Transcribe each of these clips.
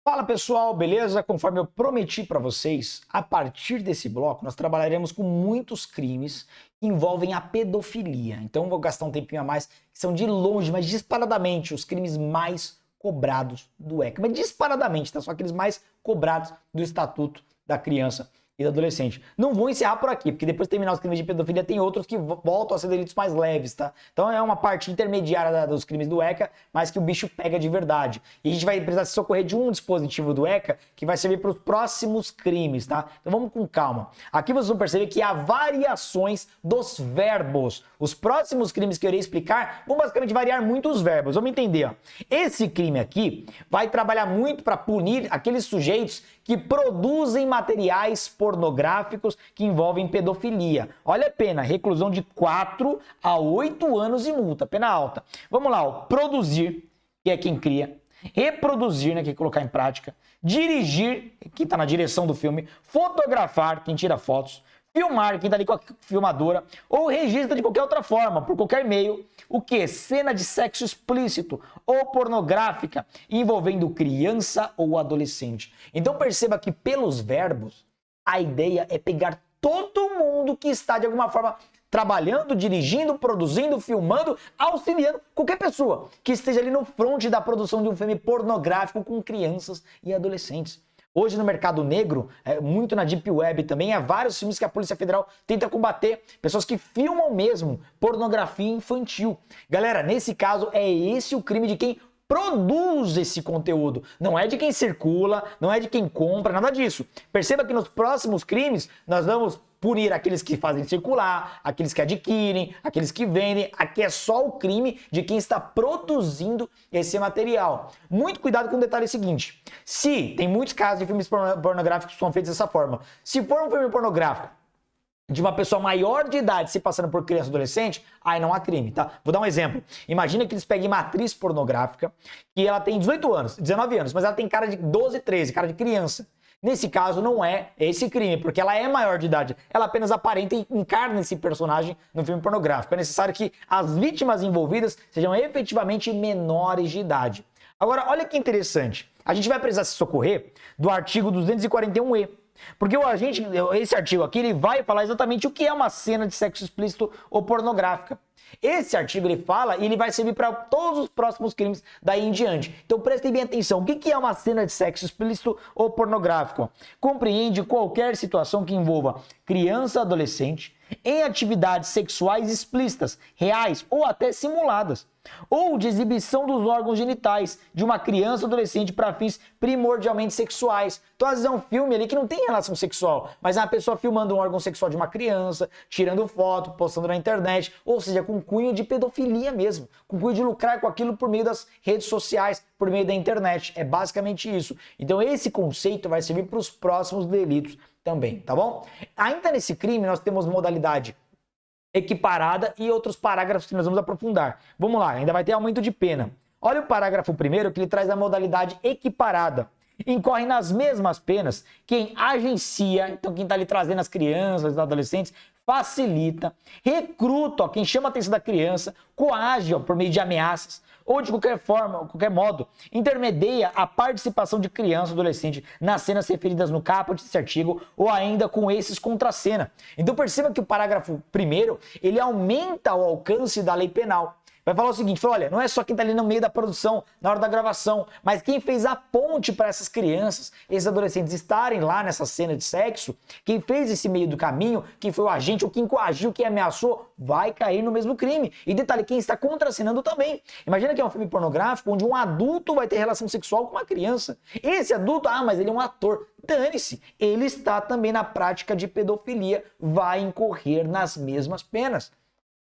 Fala pessoal, beleza? Conforme eu prometi para vocês, a partir desse bloco nós trabalharemos com muitos crimes que envolvem a pedofilia. Então vou gastar um tempinho a mais, que são de longe, mas disparadamente os crimes mais cobrados do ECA. Mas disparadamente, tá? São aqueles mais cobrados do Estatuto da Criança e do Adolescente. Não vou encerrar por aqui, porque depois de terminar os crimes de pedofilia, tem outros que voltam a ser delitos mais leves, tá? Então é uma parte intermediária dos crimes do ECA, mas que o bicho pega de verdade. E a gente vai precisar se socorrer de um dispositivo do ECA que vai servir para os próximos crimes, tá? Então vamos com calma. Aqui vocês vão perceber que há variações dos verbos. Os próximos crimes que eu irei explicar vão basicamente variar muito os verbos. Vamos entender, ó. Esse crime aqui vai trabalhar muito para punir aqueles sujeitos que produzem materiais pornográficos que envolvem pedofilia. Olha a pena, reclusão de 4 a 8 anos e multa, pena alta. Vamos lá, ó. Produzir, que é quem cria, reproduzir, né, que é colocar em prática, dirigir, que está na direção do filme, fotografar, quem tira fotos, filmar, quem está ali com a filmadora, ou registra de qualquer outra forma, por qualquer meio, o que? Cena de sexo explícito ou pornográfica envolvendo criança ou adolescente. Então perceba que pelos verbos, a ideia é pegar todo mundo que está de alguma forma trabalhando, dirigindo, produzindo, filmando, auxiliando qualquer pessoa que esteja ali no fronte da produção de um filme pornográfico com crianças e adolescentes. Hoje no mercado negro, muito na Deep Web também, há vários filmes que a Polícia Federal tenta combater. Pessoas que filmam mesmo pornografia infantil. Galera, nesse caso, é esse o crime de quem produz esse conteúdo. Não é de quem circula, não é de quem compra, nada disso. Perceba que nos próximos crimes, nós vamos punir aqueles que fazem circular, aqueles que adquirem, aqueles que vendem. Aqui é só o crime de quem está produzindo esse material. Muito cuidado com o detalhe seguinte. Se tem muitos casos de filmes pornográficos que são feitos dessa forma. Se for um filme pornográfico de uma pessoa maior de idade se passando por criança ou adolescente, aí não há crime, tá? Vou dar um exemplo. Imagina que eles peguem uma atriz pornográfica que ela tem 18 anos, 19 anos, mas ela tem cara de 12, 13, cara de criança. Nesse caso, não é esse crime, porque ela é maior de idade. Ela apenas aparenta e encarna esse personagem no filme pornográfico. É necessário que as vítimas envolvidas sejam efetivamente menores de idade. Agora, olha que interessante. A gente vai precisar se socorrer do artigo 241E. Porque esse artigo aqui, ele vai falar exatamente o que é uma cena de sexo explícito ou pornográfica. Esse artigo ele fala e ele vai servir para todos os próximos crimes daí em diante. Então prestem bem atenção. O que é uma cena de sexo explícito ou pornográfico? Compreende qualquer situação que envolva criança ou adolescente em atividades sexuais explícitas, reais ou até simuladas, ou de exibição dos órgãos genitais de uma criança ou adolescente para fins primordialmente sexuais. Então, às vezes é um filme ali que não tem relação sexual, mas é uma pessoa filmando um órgão sexual de uma criança, tirando foto, postando na internet, ou seja, com cunho de pedofilia mesmo, com cunho de lucrar com aquilo por meio das redes sociais, por meio da internet. É basicamente isso. Então, esse conceito vai servir para os próximos delitos também, tá bom? Ainda nesse crime, nós temos modalidade equiparada e outros parágrafos que nós vamos aprofundar. Vamos lá, ainda vai ter aumento de pena. Olha o parágrafo primeiro que ele traz a modalidade equiparada. Incorre nas mesmas penas quem agencia, então quem está ali trazendo as crianças, os adolescentes, facilita, recruta, ó, quem chama a atenção da criança, coage, ó, por meio de ameaças, ou de qualquer forma, qualquer modo, intermedia a participação de criança ou adolescente nas cenas referidas no caput desse artigo ou ainda com esses contra a cena. Então perceba que o parágrafo primeiro, ele aumenta o alcance da lei penal. Vai falar o seguinte, fala, olha, não é só quem está ali no meio da produção, na hora da gravação, mas quem fez a ponte para essas crianças, esses adolescentes estarem lá nessa cena de sexo, quem fez esse meio do caminho, quem foi o agente ou quem coagiu, quem ameaçou, vai cair no mesmo crime. E detalhe, quem está contracenando também. Imagina que é um filme pornográfico onde um adulto vai ter relação sexual com uma criança. Esse adulto, mas ele é um ator. Dane-se, ele está também na prática de pedofilia, vai incorrer nas mesmas penas.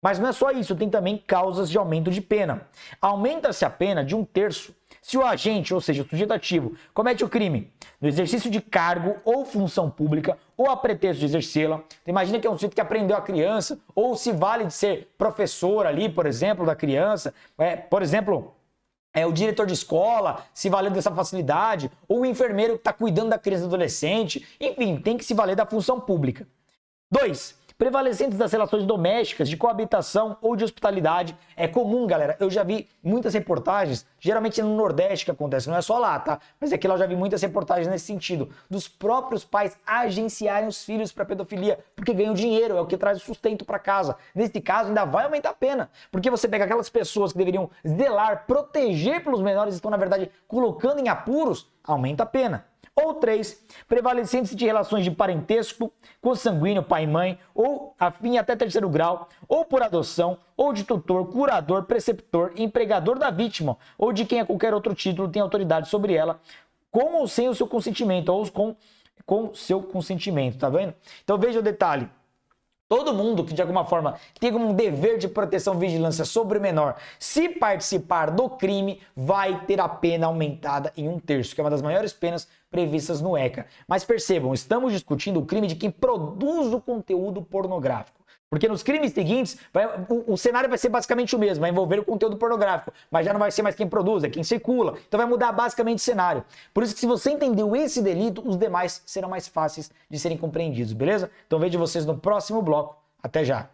Mas não é só isso, tem também causas de aumento de pena. Aumenta-se a pena de 1/3 se o agente, ou seja, o sujeito ativo, comete o crime no exercício de cargo ou função pública ou a pretexto de exercê-la. Então, imagina que é um sujeito que aprendeu a criança ou se vale de ser professor ali, por exemplo, da criança. Por exemplo, o diretor de escola se valendo dessa facilidade ou o enfermeiro que está cuidando da criança e do adolescente. Enfim, tem que se valer da função pública. 2. prevalecentes das relações domésticas, de coabitação ou de hospitalidade. É comum, galera, eu já vi muitas reportagens, geralmente no Nordeste que acontece, não é só lá, tá? Mas aqui lá eu já vi muitas reportagens nesse sentido, dos próprios pais agenciarem os filhos para pedofilia, porque ganham dinheiro, é o que traz o sustento para casa. Nesse caso, ainda vai aumentar a pena, porque você pega aquelas pessoas que deveriam zelar, proteger pelos menores, estão, na verdade, colocando em apuros, aumenta a pena. Ou 3, prevalecentes de relações de parentesco, consanguíneo, pai e mãe, ou afim até terceiro grau, ou por adoção, ou de tutor, curador, preceptor, empregador da vítima, ou de quem a qualquer outro título tem autoridade sobre ela, com ou sem o seu consentimento, ou com seu consentimento, tá vendo? Então veja o detalhe. Todo mundo que de alguma forma tem um dever de proteção e vigilância sobre o menor, se participar do crime, vai ter a pena aumentada em 1/3, que é uma das maiores penas previstas no ECA. Mas percebam, estamos discutindo o crime de quem produz o conteúdo pornográfico. Porque nos crimes seguintes, o cenário vai ser basicamente o mesmo, vai envolver o conteúdo pornográfico, mas já não vai ser mais quem produz, é quem circula. Então vai mudar basicamente o cenário. Por isso que se você entendeu esse delito, os demais serão mais fáceis de serem compreendidos, beleza? Então vejo vocês no próximo bloco. Até já!